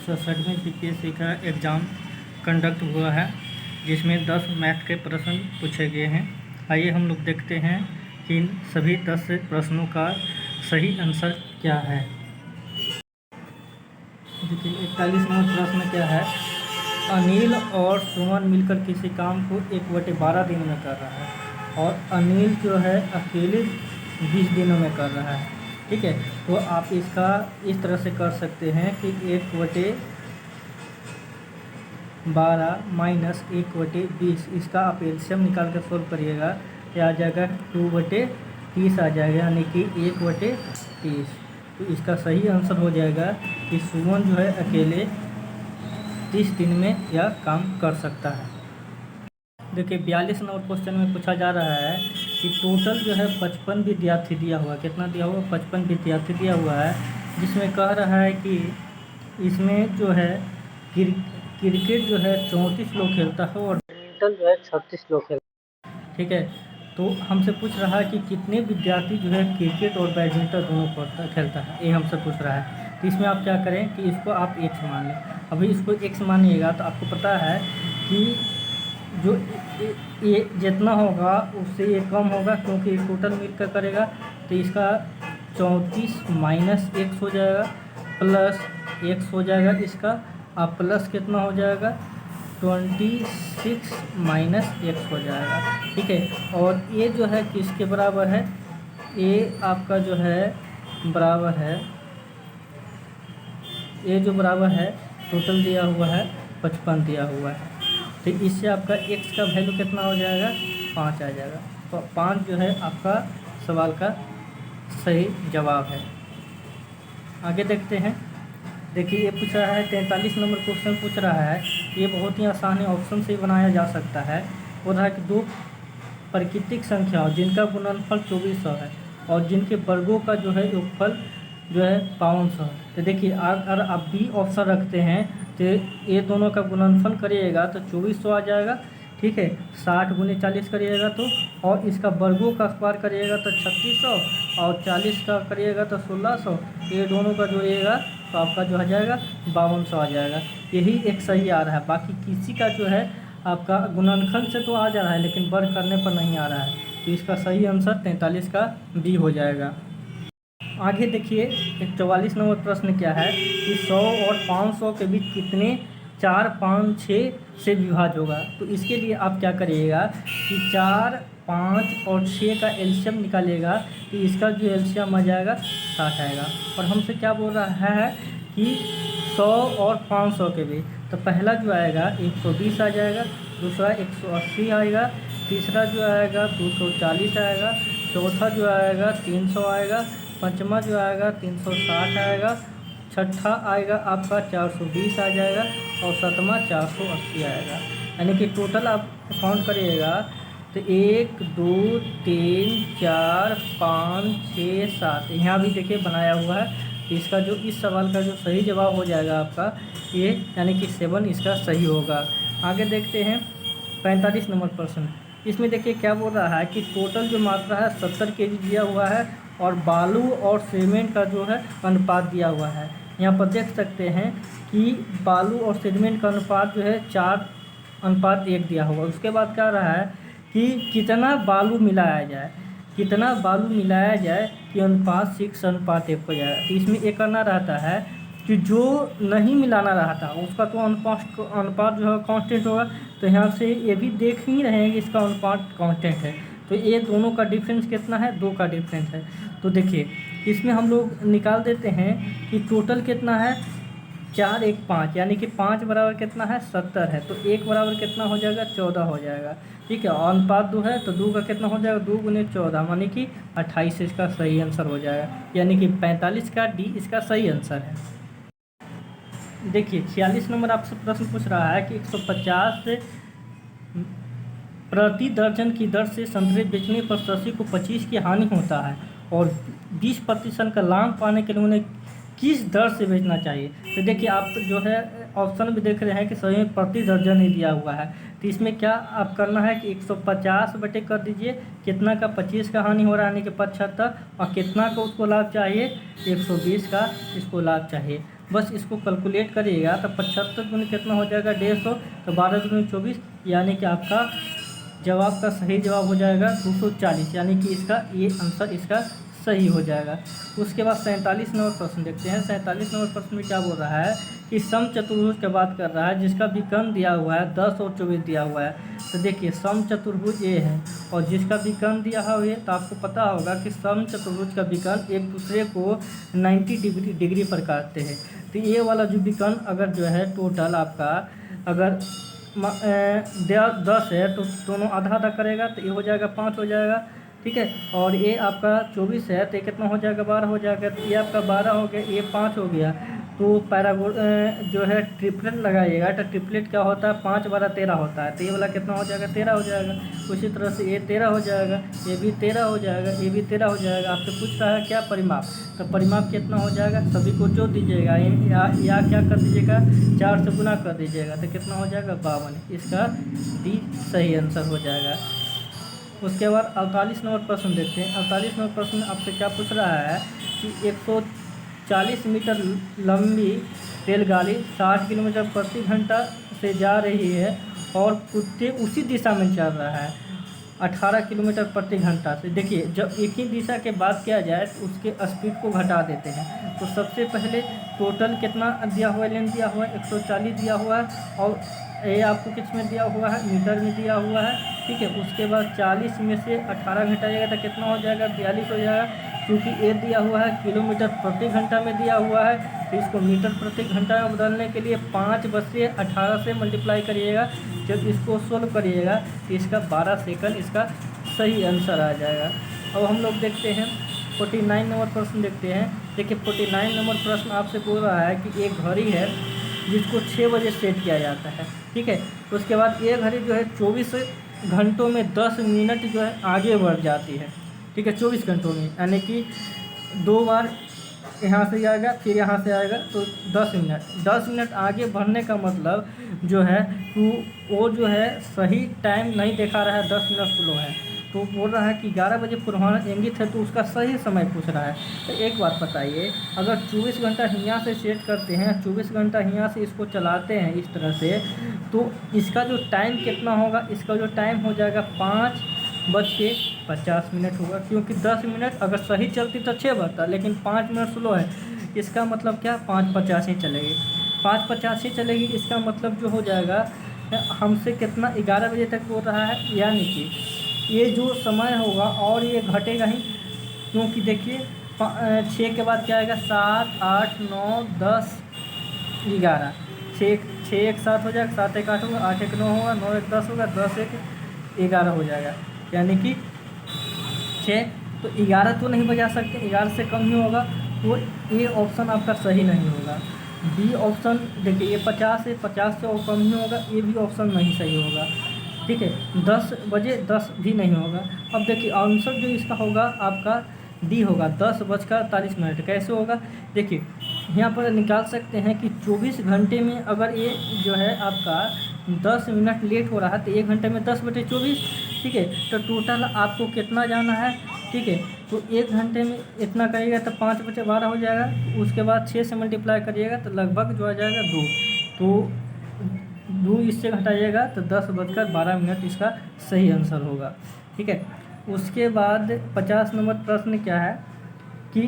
67वें BPSC का exam conduct हुआ है, जिसमें 10 मैथ के प्रश्न पूछे गए हैं। आइए हम लोग देखते हैं कि इन सभी 10 प्रश्नों का सही आंसर क्या है। देखिए 41 नंबर प्रश्न क्या है। अनिल और सुमन मिलकर किसी काम को 1/12 दिन में कर रहा है और अनिल जो है अकेले 20 दिनों में कर रहा है। ठीक है, तो आप इसका इस तरह से कर सकते हैं कि 1/12 माइनस 1/20, इसका आप एलसीएम निकाल कर सोल्व करिएगा, यह आ जाएगा 2/30 आ जाएगा, यानी कि 1/30। तो इसका सही आंसर हो जाएगा कि सुमन जो है अकेले 30 दिन में यह काम कर सकता है। देखिए 42 नंबर क्वेश्चन में पूछा जा रहा है कि टोटल जो है 55 विद्यार्थी दिया हुआ, कितना दिया हुआ, 55 विद्यार्थी दिया हुआ है, जिसमें कह रहा है कि इसमें जो है क्रिकेट जो है 34 लोग खेलता है और बैडमिंटन जो है 36 लोग खेलता है। ठीक है, तो हमसे पूछ रहा है कि कितने विद्यार्थी जो है क्रिकेट और बैडमिंटन दोनों खेलता है, ये हमसे पूछ रहा है। तो इसमें आप क्या करें कि इसको आप x मान लें। अभी इसको x मानिएगा तो आपको पता है कि जो ये जितना होगा उससे ये कम होगा, क्योंकि टोटल मिलकर करेगा। तो इसका 34 माइनस x हो जाएगा प्लस x हो जाएगा इसका, आप प्लस कितना हो जाएगा 26 माइनस x हो जाएगा। ठीक है, और ये जो है किसके बराबर है, ये आपका जो है बराबर है, ये जो बराबर है टोटल दिया हुआ है 55 दिया हुआ है। तो इससे आपका x का वैल्यू कितना हो जाएगा 5 आ जाएगा। तो 5 जो है आपका सवाल का सही जवाब है। आगे देखते हैं। देखिए ये पूछ रहा है 43 नंबर क्वेश्चन पूछ रहा है, ये बहुत ही आसान है, ऑप्शन से बनाया जा सकता है। वो रहा कि 2 प्राकृतिक संख्याओं जिनका गुणनफल 2400 है और जिनके वर्गों का जो है योगफल जो है 5200 है। तो देखिए अगर आप बी ऑप्शन रखते हैं तो ये दोनों का गुणनफल करिएगा तो 2400 आ जाएगा। ठीक है, 60 × 40 करिएगा तो, और इसका वर्गों का स्क्वायर करिएगा तो 3600 और 40 का करिएगा तो 1600, ये दोनों का जोड़िएगा तो आपका जो आ जाएगा 5200 आ जाएगा। यही एक सही आ रहा है, बाकी किसी का जो है आपका गुणनखंड से तो आ जा रहा है लेकिन वर्ग करने पर नहीं आ रहा है। तो इसका सही आंसर 43 का बी हो जाएगा। आगे देखिए 44 नंबर प्रश्न क्या है कि 100 और 500 के बीच कितने 4, 5, 6 से विभाज्य होगा। तो इसके लिए आप क्या करिएगा कि 4, 5 और 6 का एलसीएम निकालिएगा, तो इसका जो एलसीएम आ जाएगा 60 आएगा। और हमसे क्या बोल रहा है कि 100 और 500 के बीच, तो पहला जो आएगा 120 आ जाएगा, दूसरा 180 आएगा, तीसरा जो आएगा 240 आएगा, चौथा जो आएगा 300 आएगा, पंचमा जो आएगा 360 आएगा, छठा आएगा आपका 420 आ जाएगा और सातवां 480 आएगा। यानी कि टोटल आप काउंट करिएगा तो 1, 2, 3, 4, 5, 6, 7, यहाँ भी देखिए बनाया हुआ है। तो इसका जो इस सवाल का जो सही जवाब हो जाएगा आपका ये, यानी कि 7 इसका सही होगा। आगे देखते हैं 45 नंबर प्रश्न। इसमें देखिए क्या बोल रहा है कि टोटल जो मात्रा है 70 kg दिया हुआ है और बालू और सीमेंट का जो है अनुपात दिया हुआ है। यहाँ पर देख सकते हैं कि बालू और सीमेंट का अनुपात जो है 4:1 दिया हुआ। उसके बाद क्या रहा है कि कितना बालू मिलाया जाए, कितना बालू मिलाया जाए कि अनुपात 6:1 हो जाए। तो इसमें एक करना रहता है कि जो नहीं मिलाना रहता उसका तो अनुपात जो है कांस्टेंट होगा। तो यहाँ से ये भी देख ही रहे हैं कि इसका अनुपात कांस्टेंट है। तो ये दोनों का डिफरेंस कितना है, 2 का डिफरेंस है। तो देखिए इसमें हम लोग निकाल देते हैं कि टोटल कितना है 4, 1, 5, यानी कि 5 बराबर कितना है 70 है। तो 1 बराबर कितना हो जाएगा 14 हो जाएगा। ठीक है, और अनुपात 2 है तो 2 का कितना हो जाएगा 2 × 14 यानी कि 28 इसका सही आंसर हो जाएगा। यानी कि 45 का डी इसका सही आंसर है। देखिए 46 नंबर आपसे प्रश्न पूछ रहा है कि 150 प्रति दर्जन की दर से संतरे बेचने पर शशि को 25 की हानि होता है और 20% का लाभ पाने के लिए उन्हें किस दर से बेचना चाहिए। तो देखिए आप जो है ऑप्शन भी देख रहे हैं कि सही में प्रति दर्जन ही दिया हुआ है। तो इसमें क्या आप करना है कि 150 बटे कर दीजिए, कितना का 25 का हानि हो रहा है यानी कि 75, और कितना का उसको लाभ चाहिए 120 का इसको लाभ चाहिए। बस इसको कैलकुलेट करिएगा तो 75 गुना कितना हो जाएगा 150, तो 12 दूनी 24, यानी कि आपका जवाब का सही जवाब हो जाएगा 240, यानी कि इसका ये आंसर इसका सही हो जाएगा। उसके बाद 47 नंबर प्रश्न देखते हैं। 47 नंबर प्रश्न में क्या बोल रहा है कि समचतुर्भुज की बात कर रहा है जिसका विकर्ण दिया हुआ है 10 और 24 दिया हुआ है। तो देखिए समचतुर्भुज ये है और जिसका विकर्ण दिया हुआ है, तो आपको पता होगा कि समचतुर्भुज का विकर्ण एक दूसरे को 90 डिग्री पर काटते हैं। तो ये वाला जो विकर्ण अगर जो है टोटल आपका अगर 10 है तो दोनों आधा आधा करेगा तो ये हो जाएगा 5 हो जाएगा, ठीक है। और ये आपका 24 है तो ये कितना हो जाएगा 12 हो जाएगा, तो ये आपका 12 हो गया, ये 5 हो गया। तो पैरागोन जो है ट्रिपलेट लगाइएगा, तो ट्रिपलेट क्या होता है 5 12 13 होता है, तो ये वाला कितना हो जाएगा 13 हो जाएगा। उसी तरह से ये 13 हो जाएगा, ये भी 13 हो जाएगा, ये भी 13 हो जाएगा। आपसे पूछ रहा है क्या परिमाप, तो परिमाप कितना हो जाएगा, सभी को जोड़ दीजिएगा या क्या कर दीजिएगा 4 से गुना कर दीजिएगा, तो कितना हो जाएगा 52। इसका डी सही आंसर हो जाएगा। उसके बाद 48 नंबर प्रश्न देखते हैं। 48 नंबर प्रश्न आपसे क्या पूछ रहा है कि 140 मीटर लंबी रेलगाड़ी 60 किलोमीटर प्रति घंटा से जा रही है और कुत्ते उसी दिशा में चल रहा है 18 किलोमीटर प्रति घंटा से। देखिए जब एक ही दिशा के बात किया जाए तो उसके स्पीड को घटा देते हैं। तो सबसे पहले टोटल कितना दिया हुआ है, लेंथ दिया हुआ है 140 दिया हुआ है और ये आपको किस में दिया हुआ है, मीटर में दिया हुआ है, ठीक है। उसके बाद 40 में से 18 घटाइएगा तो कितना हो जाएगा 42 हो जाएगा। क्योंकि ये दिया हुआ है किलोमीटर प्रति घंटा में दिया हुआ है, तो इसको मीटर प्रति घंटा में बदलने के लिए 5/18 से मल्टीप्लाई करिएगा। जब इसको सोल्व करिएगा तो इसका 12 सेकंड इसका सही आंसर आ जाएगा। अब हम लोग देखते हैं 49 नंबर प्रश्न देखते हैं। देखिए 49 नंबर प्रश्न आपसे बोल रहा है कि एक घड़ी है जिसको 6 बजे सेट किया जाता है, ठीक है। उसके बाद ये घड़ी जो है 24 घंटों में 10 मिनट जो है आगे बढ़ जाती है, ठीक है। 24 घंटों में यानी कि 2 बार यहाँ से आएगा फिर यहाँ से आएगा, तो 10 मिनट आगे बढ़ने का मतलब जो है तो वो जो है सही टाइम नहीं दिखा रहा है, 10 मिनट स्लो है। तो बोल रहा है कि 11 बजे पूर्वाह्न इंगित है, तो उसका सही समय पूछ रहा है। तो एक बात बताइए, अगर 24 घंटा यहाँ से सेट करते हैं, 24 घंटा यहाँ से इसको चलाते हैं इस तरह से, तो इसका जो टाइम कितना होगा, इसका जो टाइम हो जाएगा 5:50 होगा। क्योंकि 10 मिनट अगर सही चलती तो 6 बजता, लेकिन 5 मिनट स्लो है, इसका मतलब क्या 5:50 ही चलेगी, 5:50 ही चलेगी। इसका मतलब जो हो जाएगा हमसे कितना 11 बजे तक बोल रहा है, यानी कि ये जो समय होगा और ये घटेगा ही। क्योंकि देखिए 6 के बाद क्या आएगा 7 8 9 10 11, 6 एक 7 हो जाएगा, 7 एक 8 होगा, 8 एक 9 होगा, 9 एक 10 होगा, 10 एक 11 हो जाएगा, यानी कि 6। तो 11 तो नहीं बजा सकते, 11 से कम ही होगा, तो ये ऑप्शन आपका सही नहीं होगा। बी ऑप्शन देखिए ये 50 है, 50 से और कम ही होगा, ये भी ऑप्शन नहीं सही होगा, ठीक है। 10 बजे 10 भी नहीं होगा। अब देखिए आंसर जो इसका होगा आपका डी होगा, 10:48। कैसे होगा, देखिए यहाँ पर निकाल सकते हैं कि 24 घंटे में अगर ये जो है आपका 10 मिनट लेट हो रहा है, तो 1 घंटे में 10/24, ठीक है। तो टोटल आपको कितना जाना है, ठीक है। तो 1 घंटे में इतना करिएगा तो 5/12 हो जाएगा। उसके बाद 6 से मल्टीप्लाई करिएगा तो लगभग जो आ जाएगा 2, तो 2 इससे घटाइएगा तो 10:12 इसका सही आंसर होगा, ठीक है। उसके बाद 50 नंबर प्रश्न क्या है कि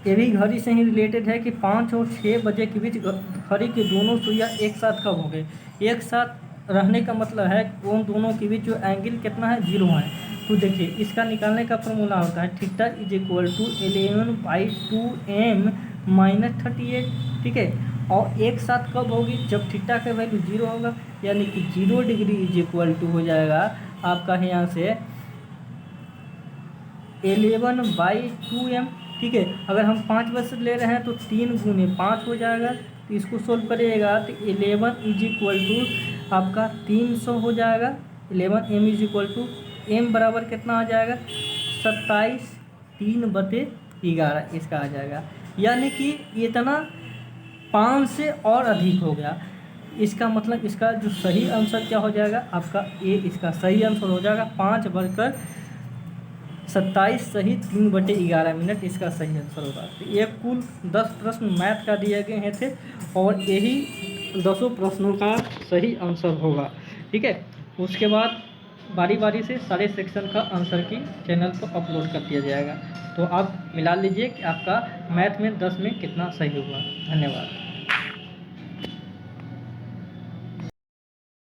ये भी घड़ी से ही रिलेटेड है कि 5 और 6 बजे के बीच घड़ी की दोनों सुइयाँ एक साथ कब होंगे। एक साथ रहने का मतलब है उन दोनों के बीच जो एंगल कितना है 0 है। तो देखिए इसका निकालने का फॉर्मूला होता है थीटा = 11/2m - 38, ठीक है। और एक साथ कब होगी, जब थीटा का वैल्यू 0 होगा, यानी कि 0 डिग्री = हो जाएगा आपका यहाँ से 11/2m, ठीक है। अगर हम 5 बजे ले रहे हैं तो 3 गुने 5 हो जाएगा, तो इसको सोल्व करिएगा तो 11 = आपका 300 हो जाएगा। 11m m बराबर कितना आ जाएगा 27 3/11 इसका आ जाएगा, यानी कि इतना 5 से और अधिक हो गया। इसका मतलब इसका जो सही आंसर क्या हो जाएगा आपका ए, इसका सही आंसर हो जाएगा 5 बढ़कर 27 सही 3/11 इसका सही आंसर होगा। तो ये कुल 10 प्रश्न मैथ का दिए गए हैं थे और यही 10 प्रश्नों का सही आंसर होगा। ठीक है, उसके बाद बारी बारी से सारे सेक्शन का आंसर की चैनल पर अपलोड कर दिया जाएगा। तो आप मिला लीजिए कि आपका मैथ में 10 में कितना सही हुआ। धन्यवाद।